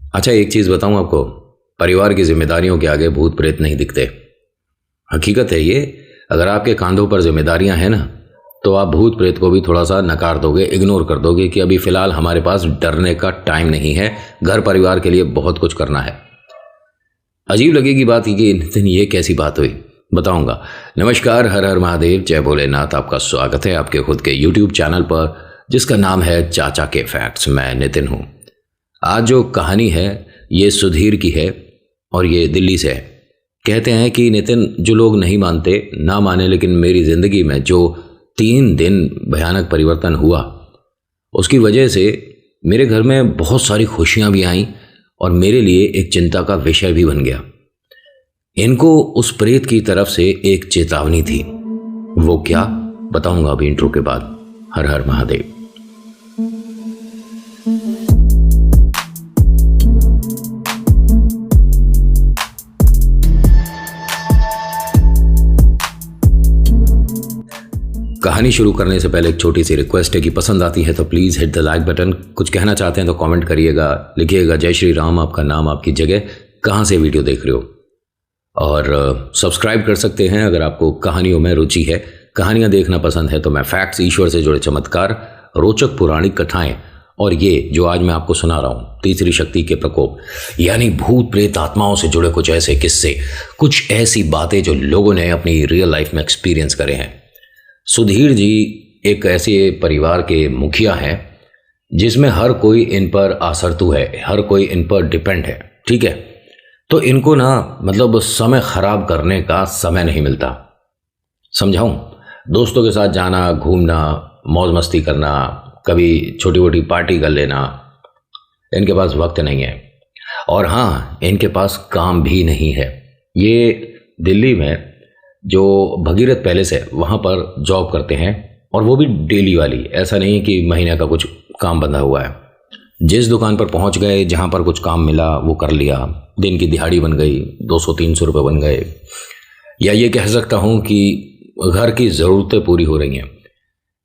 अच्छा, एक चीज़ बताऊं आपको। परिवार की जिम्मेदारियों के आगे भूत प्रेत नहीं दिखते। हकीकत है ये। अगर आपके कांधों पर जिम्मेदारियां हैं ना, तो आप भूत प्रेत को भी थोड़ा सा नकार दोगे, इग्नोर कर दोगे कि अभी फ़िलहाल हमारे पास डरने का टाइम नहीं है, घर परिवार के लिए बहुत कुछ करना है। अजीब लगेगी बात कि नितिन ये कैसी बात हुई, बताऊंगा। नमस्कार, हर हर महादेव, जय भोलेनाथ। आपका स्वागत है आपके खुद के यूट्यूब चैनल पर जिसका नाम है चाचा के फैक्ट्स। मैं नितिन हूँ। आज जो कहानी है ये सुधीर की है और ये दिल्ली से है। कहते हैं कि नितिन, जो लोग नहीं मानते ना माने, लेकिन मेरी ज़िंदगी में जो 3 दिन भयानक परिवर्तन हुआ उसकी वजह से मेरे घर में बहुत सारी खुशियाँ भी आईं और मेरे लिए एक चिंता का विषय भी बन गया। इनको उस प्रेत की तरफ से एक चेतावनी थी। वो क्या, बताऊंगा अभी इंट्रो के बाद। हर हर महादेव। कहानी शुरू करने से पहले एक छोटी सी रिक्वेस्ट है कि पसंद आती है तो please hit the like button. कुछ कहना चाहते हैं तो कमेंट करिएगा, लिखिएगा जय श्री राम, आपका नाम, आपकी जगह, कहाँ से वीडियो देख रहे हो। और सब्सक्राइब कर सकते हैं अगर आपको कहानियों में रुचि है, कहानियाँ देखना पसंद है। तो मैं फैक्ट्स, ईश्वर से जुड़े चमत्कार, रोचक पौराणिक कथाएँ और ये जो आज मैं आपको सुना रहा हूँ, तीसरी शक्ति के प्रकोप, यानी भूत प्रेत आत्माओं से जुड़े कुछ ऐसे किस्से, कुछ ऐसी बातें जो लोगों ने अपनी रियल लाइफ में एक्सपीरियंस करे हैं। सुधीर जी एक ऐसे परिवार के मुखिया हैं जिसमें हर कोई इन पर आसरतू है, हर कोई इन पर डिपेंड है, ठीक है। तो इनको ना मतलब समय ख़राब करने का समय नहीं मिलता। समझाऊं? दोस्तों के साथ जाना, घूमना, मौज मस्ती करना, कभी छोटी मोटी पार्टी कर लेना, इनके पास वक्त नहीं है। और हाँ, इनके पास काम भी नहीं है। ये दिल्ली में जो भगीरथ पैलेस है वहाँ पर जॉब करते हैं और वो भी डेली वाली। ऐसा नहीं कि महीने का कुछ काम बंधा हुआ है। जिस दुकान पर पहुँच गए, जहाँ पर कुछ काम मिला वो कर लिया। दिन की दिहाड़ी बन गई, 200-300 रुपये बन गए, या ये कह सकता हूँ कि घर की ज़रूरतें पूरी हो रही हैं।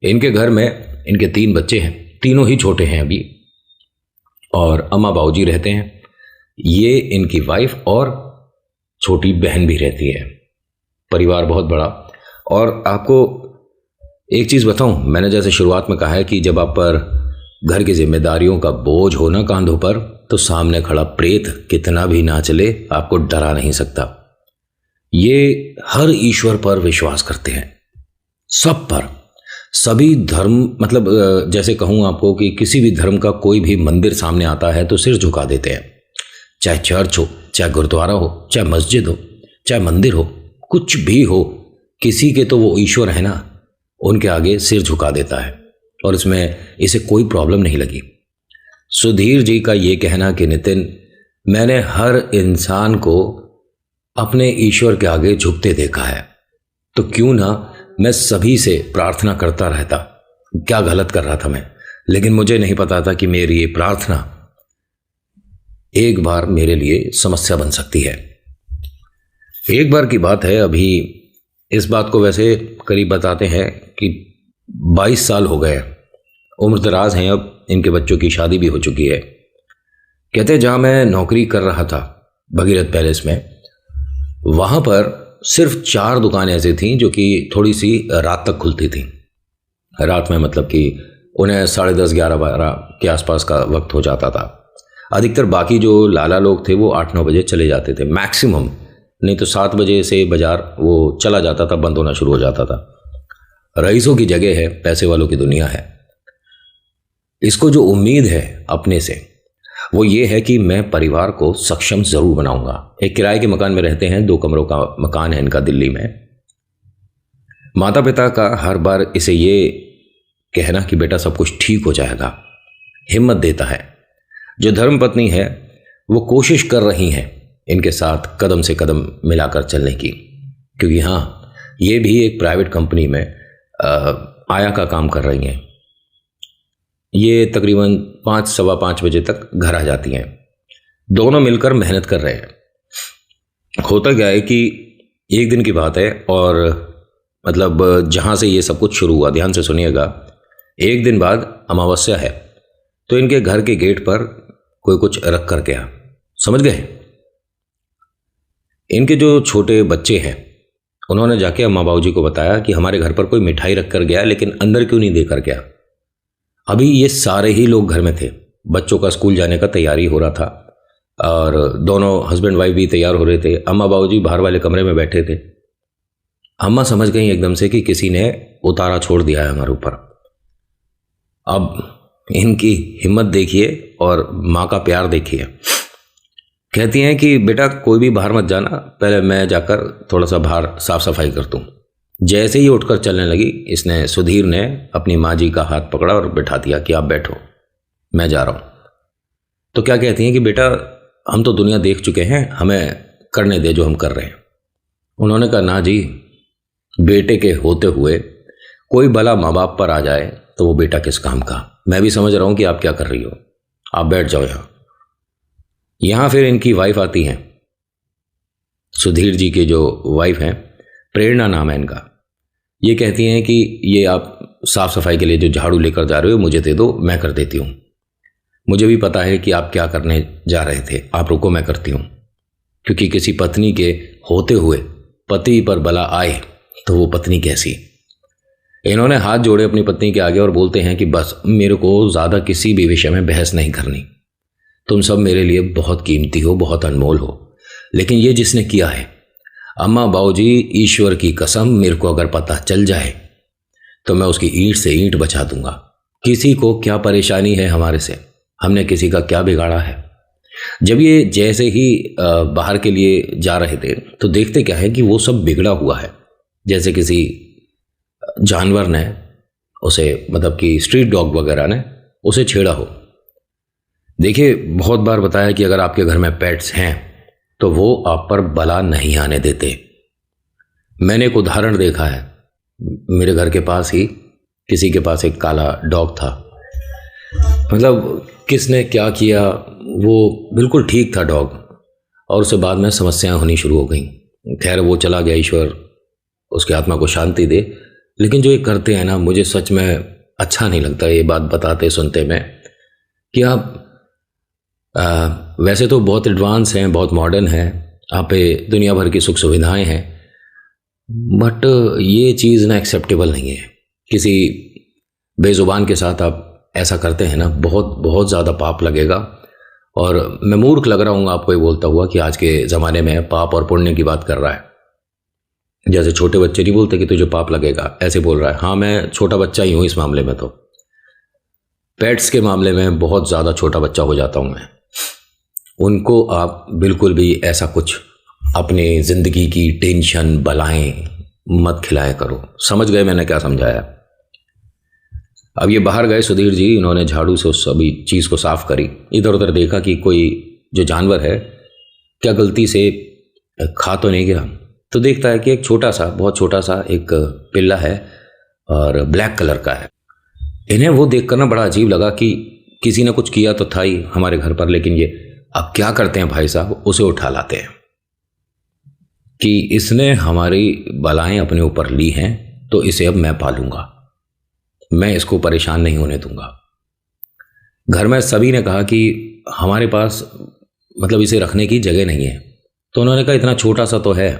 इनके घर में इनके 3 बच्चे हैं, तीनों ही छोटे हैं अभी, और अम्मा बाबूजी रहते हैं। ये इनकी वाइफ और छोटी बहन भी रहती है। परिवार बहुत बड़ा। और आपको एक चीज़ बताऊं, मैंने जैसे शुरुआत में कहा है कि जब आप पर घर की जिम्मेदारियों का बोझ हो ना कांधों पर, तो सामने खड़ा प्रेत कितना भी ना चले आपको डरा नहीं सकता। ये हर ईश्वर पर विश्वास करते हैं, सब पर, सभी धर्म, मतलब जैसे कहूँ आपको कि किसी भी धर्म का कोई भी मंदिर सामने आता है तो सिर झुका देते हैं। चाहे चर्च हो, चाहे गुरुद्वारा हो, चाहे मस्जिद हो, चाहे मंदिर हो, कुछ भी हो, किसी के तो वो ईश्वर है ना, उनके आगे सिर झुका देता है। और इसमें इसे कोई प्रॉब्लम नहीं लगी। सुधीर जी का ये कहना कि नितिन, मैंने हर इंसान को अपने ईश्वर के आगे झुकते देखा है, तो क्यों ना मैं सभी से प्रार्थना करता रहता। क्या गलत कर रहा था मैं, लेकिन मुझे नहीं पता था कि मेरी ये प्रार्थना एक बार मेरे लिए समस्या बन सकती है। एक बार की बात है, अभी इस बात को वैसे करीब बताते हैं कि 22 साल हो गए, उम्र दराज हैं अब, इनके बच्चों की शादी भी हो चुकी है। कहते हैं जहाँ मैं नौकरी कर रहा था भगीरथ पैलेस में, वहाँ पर सिर्फ 4 दुकानें ऐसी थीं जो कि थोड़ी सी रात तक खुलती थीं। रात में मतलब कि उन्हें 10:30, 11-12 के आसपास का वक्त हो जाता था। अधिकतर बाकी जो लाला लोग थे वो 8-9 बजे चले जाते थे मैक्सिमम, नहीं तो 7 बजे से बाजार वो चला जाता था, बंद होना शुरू हो जाता था। रईसों की जगह है, पैसे वालों की दुनिया है। इसको जो उम्मीद है अपने से, वो ये है कि मैं परिवार को सक्षम ज़रूर बनाऊंगा। एक किराए के मकान में रहते हैं, 2 कमरों का मकान है इनका दिल्ली में। माता पिता का हर बार इसे ये कहना कि बेटा सब कुछ ठीक हो जाएगा हिम्मत देता है। जो धर्मपत्नी है वो कोशिश कर रही हैं इनके साथ कदम से कदम मिलाकर चलने की, क्योंकि हाँ, ये भी एक प्राइवेट कंपनी में आया का काम कर रही हैं। ये तकरीबन 5, सवा 5 बजे तक घर आ जाती हैं। दोनों मिलकर मेहनत कर रहे हैं। होता क्या है कि एक दिन की बात है, और मतलब जहाँ से ये सब कुछ शुरू हुआ, ध्यान से सुनिएगा। एक दिन बाद अमावस्या है, तो इनके घर के गेट पर कोई कुछ रख कर गया। समझ गए? इनके जो छोटे बच्चे हैं उन्होंने जाके अम्मा बाबूजी को बताया कि हमारे घर पर कोई मिठाई रख कर गया, लेकिन अंदर क्यों नहीं देकर गया। अभी ये सारे ही लोग घर में थे, बच्चों का स्कूल जाने का तैयारी हो रहा था और दोनों हस्बैंड वाइफ भी तैयार हो रहे थे। अम्मा बाबूजी बाहर वाले कमरे में बैठे थे। अम्मा समझ गई एकदम से कि किसी ने उतारा छोड़ दिया है हमारे ऊपर। अब इनकी हिम्मत देखिए और माँ का प्यार देखिए। कहती हैं कि बेटा कोई भी बाहर मत जाना, पहले मैं जाकर थोड़ा सा बाहर साफ सफाई कर दूँ। जैसे ही उठकर चलने लगी, इसने सुधीर ने अपनी माँ जी का हाथ पकड़ा और बैठा दिया कि आप बैठो, मैं जा रहा हूँ। तो क्या कहती हैं कि बेटा हम तो दुनिया देख चुके हैं, हमें करने दे जो हम कर रहे हैं। उन्होंने कहा ना जी, बेटे के होते हुए कोई भला माँ बाप पर आ जाए तो वो बेटा किस काम का। मैं भी समझ रहा हूँ कि आप क्या कर रही हो, आप बैठ जाओ यहाँ फिर इनकी वाइफ आती हैं, सुधीर जी की जो वाइफ हैं, प्रेरणा नाम है इनका। ये कहती हैं कि ये आप साफ सफाई के लिए जो झाड़ू लेकर जा रहे हो मुझे दे दो, मैं कर देती हूँ। मुझे भी पता है कि आप क्या करने जा रहे थे, आप रुको मैं करती हूँ। क्योंकि किसी पत्नी के होते हुए पति पर बला आए तो वो पत्नी कैसी। इन्होंने हाथ जोड़े अपनी पत्नी के आगे और बोलते हैं कि बस मेरे को ज़्यादा किसी भी विषय में बहस नहीं करनी। तुम सब मेरे लिए बहुत कीमती हो, बहुत अनमोल हो, लेकिन ये जिसने किया है, अम्मा बाबूजी ईश्वर की कसम, मेरे को अगर पता चल जाए तो मैं उसकी ईंट से ईंट बचा दूंगा। किसी को क्या परेशानी है हमारे से, हमने किसी का क्या बिगाड़ा है। जब ये जैसे ही बाहर के लिए जा रहे थे तो देखते क्या है कि वो सब बिगड़ा हुआ है, जैसे किसी जानवर ने उसे, मतलब कि स्ट्रीट डॉग वगैरह ने उसे छेड़ा हो। देखिए बहुत बार बताया कि अगर आपके घर में पेट्स हैं तो वो आप पर बला नहीं आने देते। मैंने एक उदाहरण देखा है, मेरे घर के पास ही किसी के पास एक काला डॉग था। मतलब किसने क्या किया, वो बिल्कुल ठीक था डॉग, और उससे बाद में समस्याएं होनी शुरू हो गई। खैर वो चला गया, ईश्वर उसकी आत्मा को शांति दे। लेकिन जो ये करते हैं ना, मुझे सच में अच्छा नहीं लगता ये बात बताते सुनते में कि आप वैसे तो बहुत एडवांस हैं, बहुत मॉडर्न हैं, आप पे दुनिया भर की सुख सुविधाएं हैं, बट ये चीज़ ना एक्सेप्टेबल नहीं है। किसी बेजुबान के साथ आप ऐसा करते हैं ना, बहुत बहुत ज़्यादा पाप लगेगा। और मैं मूर्ख लग रहा हूँ आपको ये बोलता हुआ कि आज के ज़माने में पाप और पुण्य की बात कर रहा है। जैसे छोटे बच्चे नहीं बोलते कि तुझे पाप लगेगा, ऐसे बोल रहा है। हाँ, मैं छोटा बच्चा ही हूँ इस मामले में। तो पेट्स के मामले में बहुत ज़्यादा छोटा बच्चा हो जाता हूँ मैं। उनको आप बिल्कुल भी ऐसा कुछ अपनी ज़िंदगी की टेंशन बलाएं मत खिलाया करो। समझ गए मैंने क्या समझाया? अब ये बाहर गए सुधीर जी, इन्होंने झाड़ू से उस सभी चीज़ को साफ करी, इधर उधर देखा कि कोई जो जानवर है क्या गलती से खा तो नहीं गया। तो देखता है कि एक छोटा सा, बहुत छोटा सा एक पिल्ला है और ब्लैक कलर का है। इन्हें वो देख कर ना बड़ा अजीब लगा कि किसी ने कुछ किया तो था ही हमारे घर पर, लेकिन ये अब क्या करते हैं भाई साहब, उसे उठा लाते हैं कि इसने हमारी बलाएं अपने ऊपर ली हैं तो इसे अब मैं पालूंगा, मैं इसको परेशान नहीं होने दूंगा। घर में सभी ने कहा कि हमारे पास मतलब इसे रखने की जगह नहीं है, तो उन्होंने कहा इतना छोटा सा तो है,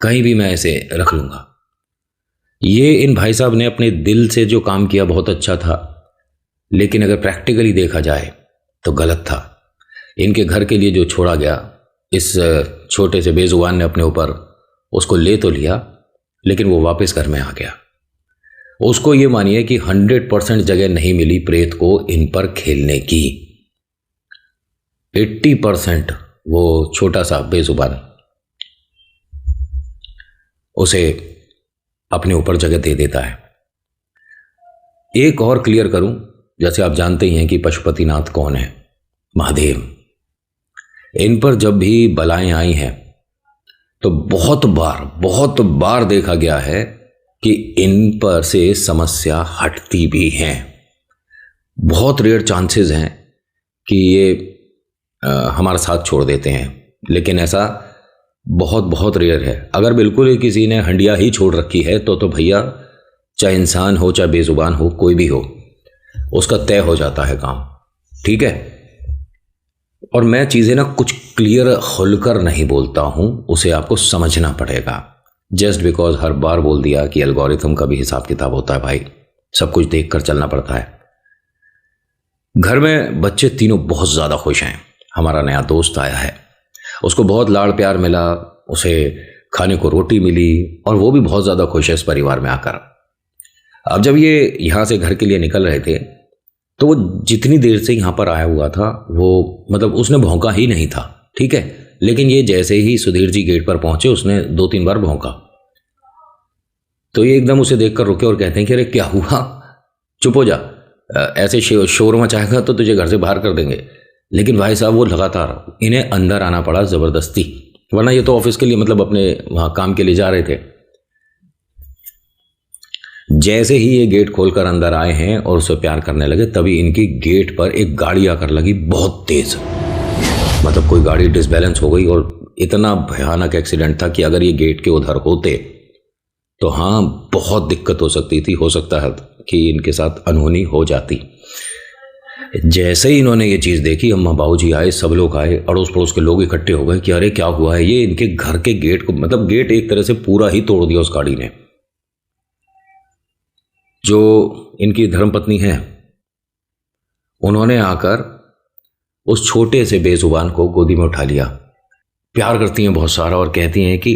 कहीं भी मैं इसे रख लूंगा। ये इन भाई साहब ने अपने दिल से जो काम किया बहुत अच्छा था, लेकिन अगर प्रैक्टिकली देखा जाए तो गलत था। इनके घर के लिए जो छोड़ा गया, इस छोटे से बेजुबान ने अपने ऊपर उसको ले तो लिया, लेकिन वो वापस घर में आ गया। उसको ये मानिए कि 100% जगह नहीं मिली प्रेत को इन पर खेलने की। 80% वो छोटा सा बेजुबान उसे अपने ऊपर जगह दे देता है। एक और क्लियर करूं, जैसे आप जानते ही हैं कि पशुपतिनाथ कौन है, महादेव। इन पर जब भी बलाएं आई हैं तो बहुत बार देखा गया है कि इन पर से समस्या हटती भी हैं। बहुत रेयर चांसेस हैं कि ये हमारा साथ छोड़ देते हैं, लेकिन ऐसा बहुत रेयर है। अगर बिल्कुल ही किसी ने हंडिया ही छोड़ रखी है तो भैया, चाहे इंसान हो चाहे बेजुबान हो, कोई भी हो, उसका तय हो जाता है काम। ठीक है, और मैं चीज़ें ना कुछ क्लियर खुलकर नहीं बोलता हूँ, उसे आपको समझना पड़ेगा। जस्ट बिकॉज हर बार बोल दिया कि एल्गोरिथम का भी हिसाब किताब होता है भाई, सब कुछ देख कर चलना पड़ता है। घर में बच्चे तीनों बहुत ज़्यादा खुश हैं। हमारा नया दोस्त आया है, उसको बहुत लाड़ प्यार मिला, उसे खाने को रोटी मिली और वो भी बहुत ज़्यादा खुश है इस परिवार में आकर। अब जब ये यहाँ से घर के लिए निकल रहे थे तो वो जितनी देर से यहाँ पर आया हुआ था वो मतलब उसने भौंका ही नहीं था, ठीक है। लेकिन ये जैसे ही सुधीर जी गेट पर पहुंचे उसने 2-3 बार भौंका। तो ये एकदम उसे देखकर रुके और कहते हैं कि अरे क्या हुआ, चुप हो जा, ऐसे शोर मचाएगा तो तुझे घर से बाहर कर देंगे। लेकिन भाई साहब वो लगातार, इन्हें अंदर आना पड़ा ज़बरदस्ती, वरना ये तो ऑफिस के लिए मतलब अपने वहाँ काम के लिए जा रहे थे। जैसे ही ये गेट खोलकर अंदर आए हैं और उसे प्यार करने लगे तभी इनकी गेट पर एक गाड़ी आकर लगी बहुत तेज। मतलब कोई गाड़ी डिसबैलेंस हो गई और इतना भयानक एक्सीडेंट था कि अगर ये गेट के उधर होते तो हाँ बहुत दिक्कत हो सकती थी, हो सकता है कि इनके साथ अनहोनी हो जाती। जैसे ही इन्होंने ये चीज़ देखी, अम्मा बाबूजी आए, सब लोग आए, अड़ोस पड़ोस के लोग इकट्ठे हो गए कि अरे क्या हुआ है। ये इनके घर के गेट को मतलब गेट एक तरह से पूरा ही तोड़ दिया उस गाड़ी ने। जो इनकी धर्मपत्नी है उन्होंने आकर उस छोटे से बेजुबान को गोदी में उठा लिया, प्यार करती हैं बहुत सारा और कहती हैं कि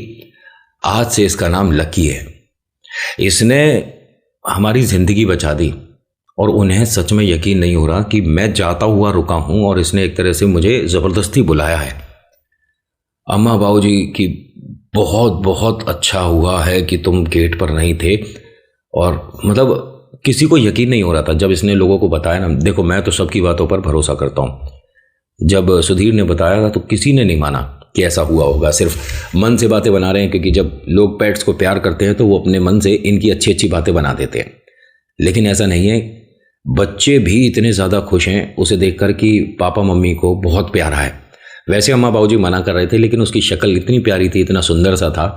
आज से इसका नाम लकी है, इसने हमारी ज़िंदगी बचा दी। और उन्हें सच में यकीन नहीं हो रहा कि मैं जाता हुआ रुका हूं और इसने एक तरह से मुझे ज़बरदस्ती बुलाया है। अम्मा बाबूजी की बहुत बहुत अच्छा हुआ है कि तुम गेट पर नहीं थे। और मतलब किसी को यकीन नहीं हो रहा था जब इसने लोगों को बताया ना। देखो मैं तो सबकी बातों पर भरोसा करता हूँ, जब सुधीर ने बताया था तो किसी ने नहीं माना कि ऐसा हुआ होगा, सिर्फ मन से बातें बना रहे हैं, क्योंकि जब लोग पेट्स को प्यार करते हैं तो वो अपने मन से इनकी अच्छी अच्छी बातें बना देते हैं। लेकिन ऐसा नहीं है, बच्चे भी इतने ज़्यादा खुश हैं उसे देखकर कि पापा मम्मी को बहुत प्यारा है। वैसे अम्मा बाबूजी मना कर रहे थे लेकिन उसकी शक्ल इतनी प्यारी थी, इतना सुंदर सा था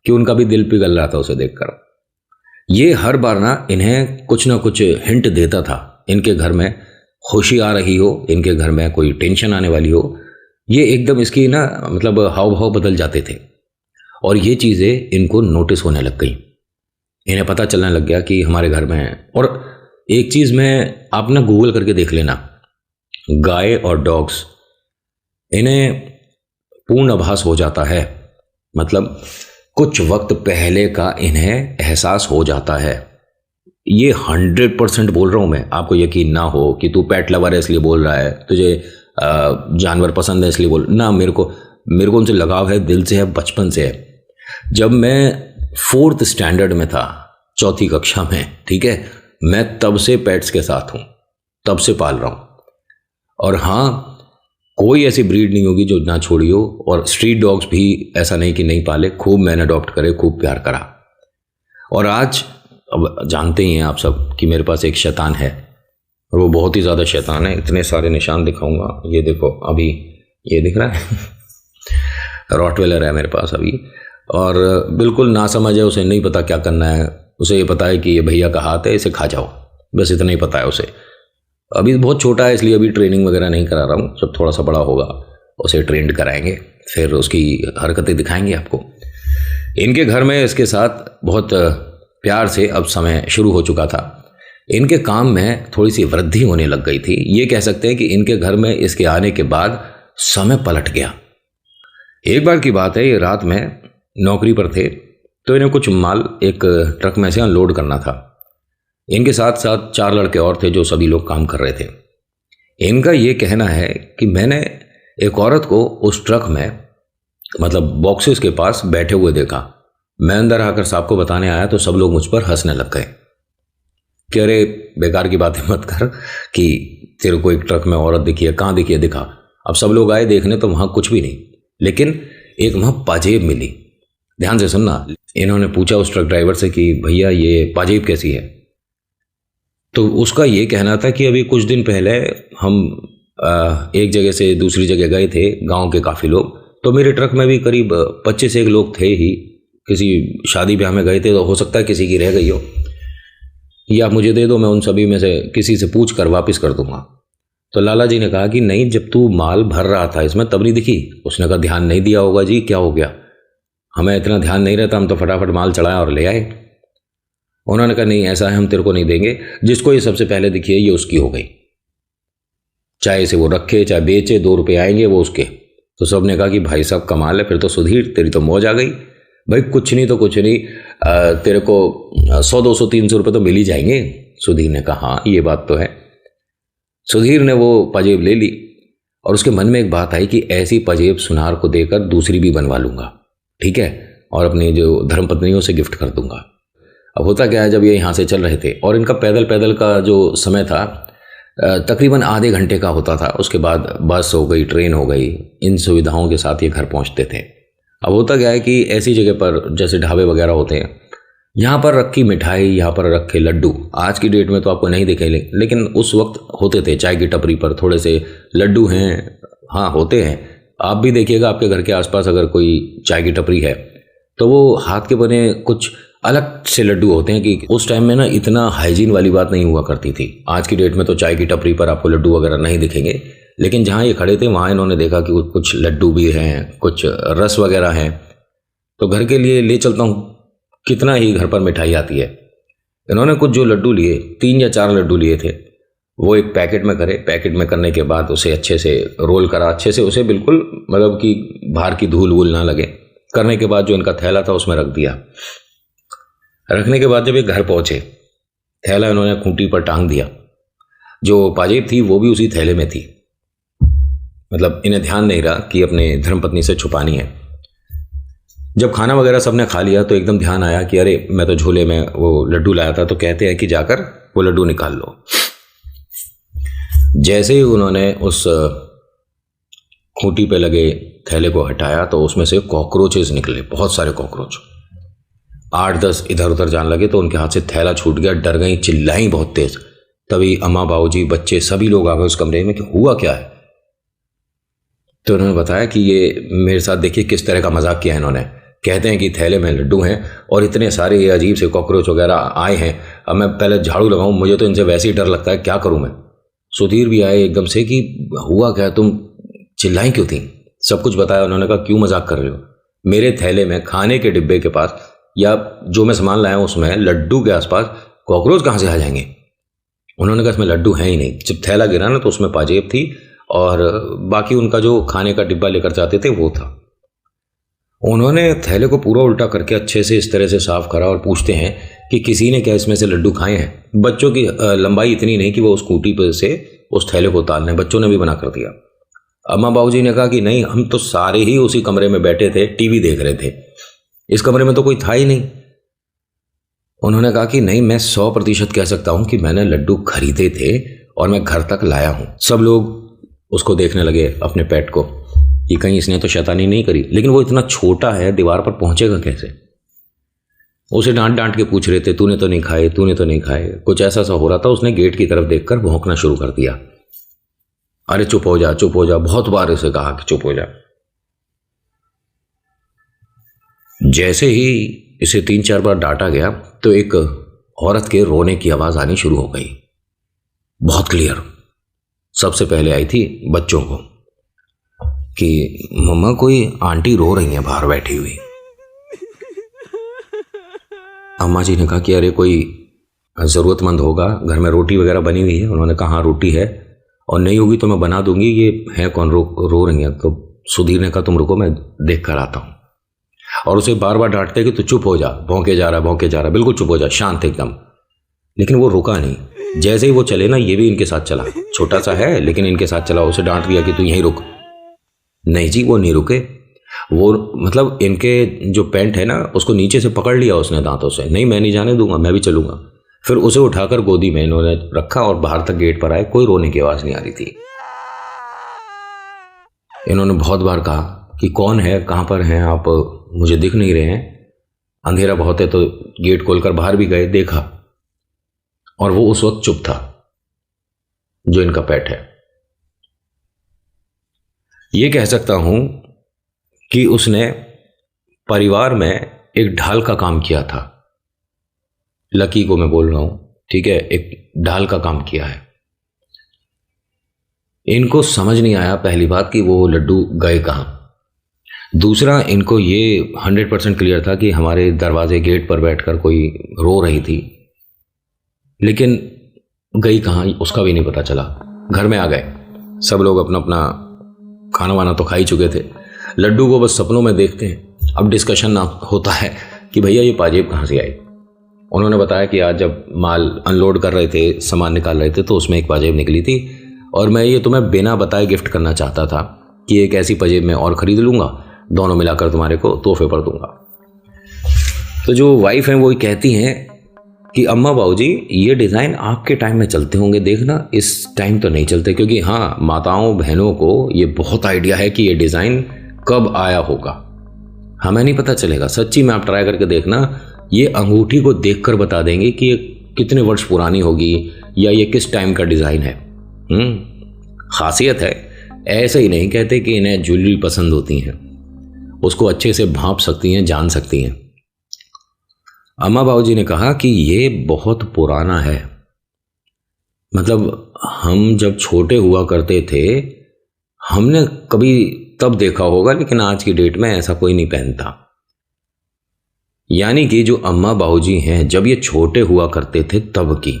कि उनका भी दिल पिघल रहा था उसे देखकर। ये हर बार ना इन्हें कुछ ना कुछ हिंट देता था, इनके घर में खुशी आ रही हो, इनके घर में कोई टेंशन आने वाली हो, ये एकदम इसकी ना मतलब हाव भाव बदल जाते थे और ये चीज़ें इनको नोटिस होने लग गई। इन्हें पता चलने लग गया कि हमारे घर में है। और एक चीज़ में आप ना गूगल करके देख लेना, गाय और डॉग्स, इन्हें पूर्ण आभास हो जाता है, मतलब कुछ वक्त पहले का इन्हें एहसास हो जाता है। ये 100% बोल रहा हूँ मैं, आपको यकीन ना हो कि तू पेट लवर है इसलिए बोल रहा है, तुझे जानवर पसंद है इसलिए बोल ना, मेरे को उनसे लगाव है, दिल से है, बचपन से है। जब मैं 4th स्टैंडर्ड में था, 4th कक्षा में, ठीक है, मैं तब से पेट्स के साथ हूँ, तब से पाल रहा हूँ। और हाँ, कोई ऐसी ब्रीड नहीं होगी जो ना छोड़ी हो, और स्ट्रीट डॉग्स भी ऐसा नहीं कि नहीं पाले, खूब मैंने अडॉप्ट करे, खूब प्यार करा। और आज अब जानते ही हैं आप सब कि मेरे पास एक शैतान है और वो बहुत ही ज़्यादा शैतान है। इतने सारे निशान दिखाऊंगा, ये देखो, अभी ये दिख रहा है रॉटवेलर है मेरे पास अभी, और बिल्कुल नासमझ है, उसे नहीं पता क्या करना है। उसे ये पता है कि ये भैया का हाथ है, इसे खा जाओ, बस इतना ही पता है उसे। अभी बहुत छोटा है इसलिए अभी ट्रेनिंग वगैरह नहीं करा रहा हूँ, जब थोड़ा सा बड़ा होगा उसे ट्रेंड कराएंगे, फिर उसकी हरकतें दिखाएंगे आपको। इनके घर में इसके साथ बहुत प्यार से अब समय शुरू हो चुका था। इनके काम में थोड़ी सी वृद्धि होने लग गई थी। ये कह सकते हैं कि इनके घर में इसके आने के बाद समय पलट गया। एक बार की बात है, ये रात में नौकरी पर थे तो इन्हें कुछ माल एक ट्रक में से अनलोड करना था। इनके साथ साथ 4 लड़के और थे जो सभी लोग काम कर रहे थे। इनका ये कहना है कि मैंने एक औरत को उस ट्रक में मतलब बॉक्सेस के पास बैठे हुए देखा। मैं अंदर आकर साहब को बताने आया तो सब लोग मुझ पर हंसने लग गए कि अरे बेकार की बातें मत कर कि तेरे को एक ट्रक में औरत दिखी है, कहाँ दिखी है, दिखा। अब सब लोग आए देखने तो वहाँ कुछ भी नहीं, लेकिन एक वहाँ पाजेब मिली। ध्यान से सुनना। इन्होंने पूछा उस ट्रक ड्राइवर से कि भैया ये पाजेब कैसी है, तो उसका ये कहना था कि अभी कुछ दिन पहले हम एक जगह से दूसरी जगह गए थे, गांव के काफ़ी लोग, तो मेरे ट्रक में भी करीब 25 लोग थे ही, किसी शादी ब्याह में गए थे, तो हो सकता है किसी की रह गई हो, या आप मुझे दे दो, मैं उन सभी में से किसी से पूछ कर वापस कर दूंगा। तो लाला जी ने कहा कि नहीं, जब तू माल भर रहा था इसमें तब नहीं दिखी? उसने कहा ध्यान नहीं दिया होगा जी, क्या हो गया, हमें इतना ध्यान नहीं रहता, हम तो फटाफट माल चढ़ाया और ले आए। उन्होंने कहा नहीं ऐसा है, हम तेरे को नहीं देंगे, जिसको ये सबसे पहले दिखी है ये उसकी हो गई, चाहे इसे वो रखे चाहे बेचे, 2 रुपये आएंगे वो उसके। तो सब ने कहा कि भाई साहब कमाल है, फिर तो सुधीर तेरी तो मौज आ गई भाई, कुछ नहीं तो कुछ नहीं, तेरे को 100 200 300 रुपये तो मिल ही जाएंगे। सुधीर ने कहा हाँ ये बात तो है। सुधीर ने वो पजेब ले ली और उसके मन में एक बात आई कि ऐसी पजेब सुनार को देकर दूसरी भी बनवा लूंगा, ठीक है, और अपनी जो धर्मपत्नियों से गिफ्ट कर दूंगा। अब होता क्या है, जब ये यहाँ से चल रहे थे और इनका पैदल पैदल का जो समय था तकरीबन आधे घंटे का होता था, उसके बाद बस हो गई, ट्रेन हो गई, इन सुविधाओं के साथ ये घर पहुँचते थे। अब होता क्या है कि ऐसी जगह पर जैसे ढाबे वगैरह होते हैं, यहाँ पर रखी मिठाई, यहाँ पर रखे लड्डू, आज की डेट में तो आपको नहीं दिखेंगे, लेकिन उस वक्त होते थे। चाय की टपरी पर थोड़े से लड्डू हैं, हाँ होते हैं, आप भी देखिएगा आपके घर के आसपास अगर कोई चाय की टपरी है तो वो हाथ के बने कुछ अलग से लड्डू होते हैं कि उस टाइम में ना इतना हाइजीन वाली बात नहीं हुआ करती थी। आज की डेट में तो चाय की टपरी पर आपको लड्डू वगैरह नहीं दिखेंगे, लेकिन जहाँ ये खड़े थे वहाँ इन्होंने देखा कि कुछ लड्डू भी हैं, कुछ रस वगैरह हैं, तो घर के लिए ले चलता हूँ, कितना ही घर पर मिठाई आती है। इन्होंने कुछ जो लड्डू लिए, 3 या 4 लड्डू लिए थे, वो एक पैकेट में करे, पैकेट में करने के बाद उसे अच्छे से रोल करा, अच्छे से उसे बिल्कुल मतलब कि बाहर की धूल वूल ना लगे, करने के बाद जो इनका थैला था उसमें रख दिया। रखने के बाद जब ये घर पहुंचे, थैला इन्होंने खूंटी पर टांग दिया, जो पाजेब थी वो भी उसी थैले में थी, मतलब इन्हें ध्यान नहीं रहा कि अपने धर्मपत्नी से छुपानी है। जब खाना वगैरह सबने खा लिया तो एकदम ध्यान आया कि अरे मैं तो झोले में वो लड्डू लाया था, तो कहते हैं कि जाकर वो लड्डू निकाल लो। जैसे ही उन्होंने उस खूंटी पे लगे थैले को हटाया तो उसमें से कॉकरोचेस निकले, बहुत सारे कॉकरोच, 8-10 इधर उधर जाने लगे, तो उनके हाथ से थैला छूट गया, डर गई, चिल्लाई बहुत तेज। तभी अम्मा, बाबूजी, बच्चे सभी लोग आ गए उस कमरे में कि हुआ क्या है। तो उन्होंने बताया कि ये मेरे साथ देखिए किस तरह का मजाक किया है इन्होंने, कहते हैं कि थैले में लड्डू हैं और इतने सारे ये अजीब से कॉकरोच वगैरह आए हैं, अब मैं पहले झाड़ू लगाऊं, मुझे तो इनसे वैसे ही डर लगता है, क्या करूं मैं। सुधीर भी आए एकदम से कि हुआ क्या, तुम चिल्लाई क्यों थी। सब कुछ बताया। उन्होंने कहा क्यों मजाक कर रहे हो, मेरे थैले में खाने के डिब्बे के पास या जो मैं सामान लाया हूं उसमें लड्डू के आसपास कॉकरोच कहाँ से आ जाएंगे। उन्होंने कहा इसमें लड्डू है ही नहीं। जब थैला गिरा ना तो उसमें पाजेब थी और बाकी उनका जो खाने का डिब्बा लेकर जाते थे वो था। उन्होंने थैले को पूरा उल्टा करके अच्छे से इस तरह से साफ करा और पूछते हैं कि किसी ने क्या इसमें से लड्डू खाए हैं। बच्चों की लंबाई इतनी नहीं कि वो उस स्कूटी पर से उस थैले को उतार लें, बच्चों ने भी मना कर दिया। अम्मा बाबूजी ने कहा कि नहीं, हम तो सारे ही उसी कमरे में बैठे थे, टीवी देख रहे थे, इस कमरे में तो कोई था ही नहीं। उन्होंने कहा कि नहीं, मैं 100% कह सकता हूं कि मैंने लड्डू खरीदे थे और मैं घर तक लाया हूं। सब लोग उसको देखने लगे, अपने पेट को, कि कहीं इसने तो शैतानी नहीं करी, लेकिन वो इतना छोटा है, दीवार पर पहुंचेगा कैसे। उसे डांट डांट के पूछ रहे थे, तूने तो नहीं खाए, तूने तो नहीं खाए। कुछ ऐसा सा हो रहा था। उसने गेट की तरफ देखकर भौंकना शुरू कर दिया। अरे चुप हो जा, चुप हो जा, बहुत बार उसे कहा कि चुप हो जा। जैसे ही इसे 3-4 बार डांटा गया तो एक औरत के रोने की आवाज आनी शुरू हो गई, बहुत क्लियर। सबसे पहले आई थी बच्चों को कि मम्मा कोई आंटी रो रही है बाहर बैठी हुई। अम्मा जी ने कहा कि अरे कोई ज़रूरतमंद होगा, घर में रोटी वगैरह बनी हुई है। उन्होंने कहा हाँ रोटी है, और नहीं होगी तो मैं बना दूंगी, ये है कौन रो रही है। तो सुधीर ने कहा तुम रुको, मैं देख कर आता हूँ। और उसे बार बार डांटते कि तू चुप हो जा, भौंके जा रहा, बिल्कुल चुप हो जा, शांत एकदम। लेकिन वो रुका नहीं। जैसे ही वो चले ना, ये भी इनके साथ चला, छोटा सा है लेकिन इनके साथ चला। उसे डांट दिया कि तू यहीं रुक। नहीं जी, वो नहीं रुके। वो मतलब इनके जो पैंट है ना उसको नीचे से पकड़ लिया उसने दांतों से, नहीं मैं नहीं जाने दूंगा, मैं भी चलूंगा। फिर उसे उठाकर गोदी में इन्होंने रखा और बाहर तक गेट पर आए। कोई रोने की आवाज नहीं आ रही थी। इन्होंने बहुत बार कहा कि कौन है, कहां पर हैं आप, मुझे दिख नहीं रहे हैं, अंधेरा बहुत है। तो गेट खोलकर बाहर भी गए, देखा, और वो उस वक्त चुप था, जो इनका पेट है। ये कह सकता हूं कि उसने परिवार में एक ढाल का काम किया था। लकी को मैं बोल रहा हूं, ठीक है, एक ढाल का काम किया है। इनको समझ नहीं आया पहली बात कि वो लड्डू गए कहाँ। दूसरा, इनको ये 100% क्लियर था कि हमारे दरवाजे गेट पर बैठकर कोई रो रही थी, लेकिन गई कहाँ उसका भी नहीं पता चला। घर में आ गए, सब लोग अपना अपना खाना वाना तो खा ही चुके थे। लड्डू को बस सपनों में देखते हैं। अब डिस्कशन ना होता है कि भैया ये पाजेब कहाँ से आई। उन्होंने बताया कि आज जब माल अनलोड कर रहे थे, सामान निकाल रहे थे, तो उसमें एक पाजेब निकली थी और मैं ये तुम्हें बिना बताए गिफ्ट करना चाहता था कि एक ऐसी पाजेब मैं और ख़रीद लूँगा, दोनों मिलाकर तुम्हारे को तोहफे पर दूंगा। तो जो वाइफ हैं वो कहती हैं कि अम्मा बाबूजी ये डिज़ाइन आपके टाइम में चलते होंगे, देखना इस टाइम तो नहीं चलते, क्योंकि हाँ माताओं बहनों को ये बहुत आइडिया है कि ये डिज़ाइन कब आया होगा, हमें नहीं पता चलेगा। सच्ची में आप ट्राई करके देखना, ये अंगूठी को देखकर बता देंगे कि ये कितने वर्ष पुरानी होगी या ये किस टाइम का डिज़ाइन है। खासियत है। ऐसे ही नहीं कहते कि इन्हें ज्वेलरी पसंद होती हैं, उसको अच्छे से भांप सकती हैं, जान सकती हैं। अम्मा बाबूजी ने कहा कि ये बहुत पुराना है, मतलब हम जब छोटे हुआ करते थे हमने कभी तब देखा होगा, लेकिन आज की डेट में ऐसा कोई नहीं पहनता। यानी कि जो अम्मा बाबूजी हैं जब ये छोटे हुआ करते थे तब की।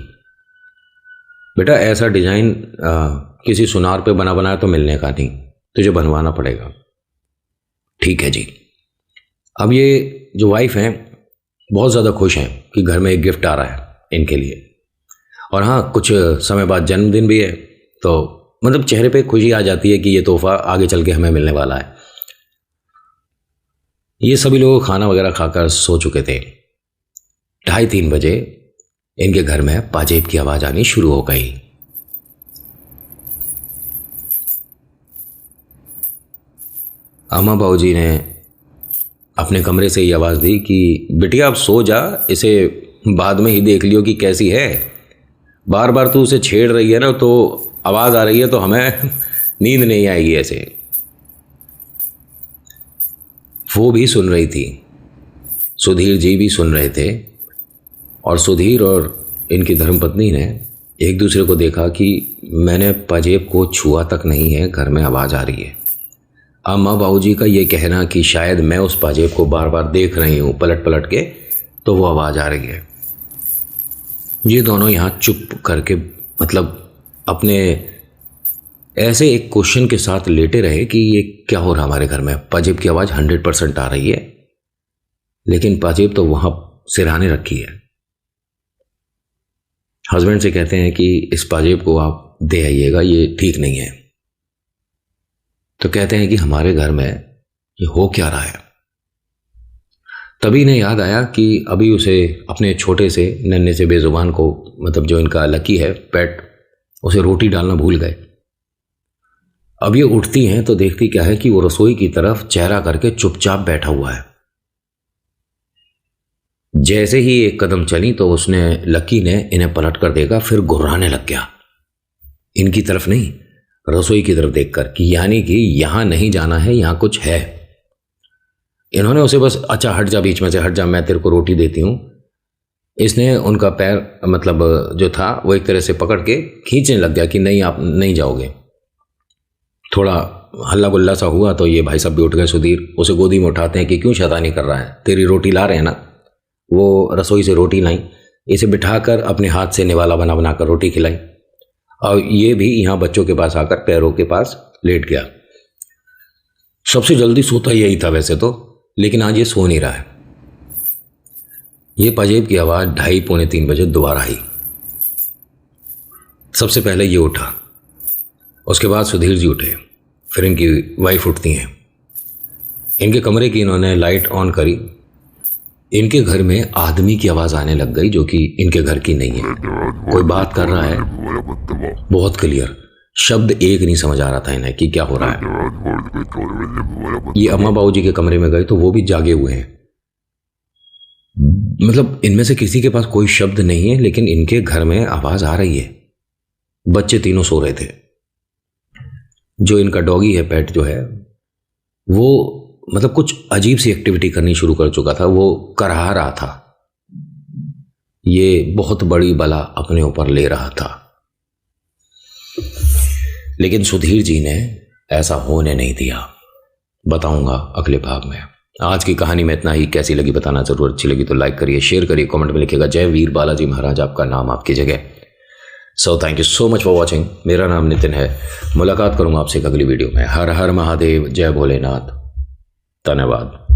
बेटा ऐसा डिजाइन किसी सुनार पे बना बनाया तो मिलने का नहीं, तुझे बनवाना पड़ेगा। ठीक है जी। अब ये जो वाइफ हैं बहुत ज़्यादा खुश हैं कि घर में एक गिफ्ट आ रहा है इनके लिए, और हाँ कुछ समय बाद जन्मदिन भी है, तो मतलब चेहरे पे खुशी आ जाती है कि ये तोहफा आगे चल के हमें मिलने वाला है। ये सभी लोग खाना वगैरह खाकर सो चुके थे। 2:30-3 बजे इनके घर में पाजेब की आवाज़ आनी शुरू हो गई। अम्मा बाबूजी ने अपने कमरे से ये आवाज़ दी कि बिटिया अब सो जा, इसे बाद में ही देख लियो कि कैसी है, बार बार तू उसे छेड़ रही है ना, तो आवाज़ आ रही है तो हमें नींद नहीं आएगी ऐसे। वो भी सुन रही थी, सुधीर जी भी सुन रहे थे, और सुधीर और इनकी धर्मपत्नी ने एक दूसरे को देखा कि मैंने पाजेब को छुआ तक नहीं है, घर में आवाज़ आ रही है। अम्मा बाबूजी का ये कहना कि शायद मैं उस पाजेब को बार बार देख रही हूँ पलट पलट के, तो वो आवाज़ आ रही है। ये दोनों यहाँ चुप करके मतलब अपने ऐसे एक क्वेश्चन के साथ लेटे रहे कि ये क्या हो रहा हमारे घर में। पाजेब की आवाज़ 100% आ रही है, लेकिन पाजेब तो वहाँ सिरहाने रखी है। हस्बैंड से कहते हैं कि इस पाजेब को आप दे आइएगा, ये ठीक नहीं है। तो कहते हैं कि हमारे घर में ये हो क्या रहा है। तभी इन्हें याद आया कि अभी उसे अपने छोटे से नन्हे से बेजुबान को, मतलब जो इनका लकी है पेट, उसे रोटी डालना भूल गए। अब ये उठती हैं तो देखती क्या है कि वो रसोई की तरफ चेहरा करके चुपचाप बैठा हुआ है। जैसे ही एक कदम चली तो उसने, लकी ने इन्हें पलट कर देखा, फिर गुर्राने लग गया, इनकी तरफ नहीं रसोई की तरफ देखकर, कि यानी कि यहां नहीं जाना है, यहां कुछ है। इन्होंने उसे बस अच्छा हट जा, बीच में से हट जा, मैं तेरे को रोटी देती हूं। इसने उनका पैर मतलब जो था वो एक तरह से पकड़ के खींचने लग गया कि नहीं आप नहीं जाओगे। थोड़ा हल्ला गुल्ला सा हुआ तो ये भाई साहब भी उठ गए। सुधीर उसे गोदी में उठाते हैं कि क्यों शैतानी कर रहा है, तेरी रोटी ला रहे हैं ना। वो रसोई से रोटी लाई, इसे बिठाकर अपने हाथ से निवाला बना बनाकर रोटी खिलाई, और ये भी यहाँ बच्चों के पास आकर पैरों के पास लेट गया। सबसे जल्दी सोता यही था वैसे तो, लेकिन आज ये सो नहीं रहा है। ये पाजेब की आवाज़ 2:30-3 बजे दोबारा आई। सबसे पहले ये उठा, उसके बाद सुधीर जी उठे, फिर इनकी वाइफ उठती हैं। इनके कमरे की इन्होंने लाइट ऑन करी। इनके घर में आदमी की आवाज़ आने लग गई जो कि इनके घर की नहीं है। कोई बात कर रहा है बहुत क्लियर, शब्द एक नहीं समझ आ रहा था इन्हें कि क्या हो रहा है। ये अम्मा बाबूजी के कमरे में गए तो वो भी जागे हुए हैं। मतलब इनमें से किसी के पास कोई शब्द नहीं है, लेकिन इनके घर में आवाज़ आ रही है। बच्चे तीनों सो रहे थे। जो इनका डॉगी है, पेट जो है, वो मतलब कुछ अजीब सी एक्टिविटी करनी शुरू कर चुका था। वो करहा रहा था, ये बहुत बड़ी बला अपने ऊपर ले रहा था। लेकिन सुधीर जी ने ऐसा होने नहीं दिया। बताऊंगा अगले भाग में। आज की कहानी में इतना ही। कैसी लगी बताना जरूर। अच्छी लगी तो लाइक करिए, शेयर करिए, कमेंट में लिखिएगा जय वीर बालाजी महाराज, आपका नाम आपकी जगह। So thank you so much for watching. मेरा नाम नितिन है। मुलाकात करूंगा आपसे एक अगली वीडियो में। हर हर महादेव, जय भोलेनाथ, धन्यवाद।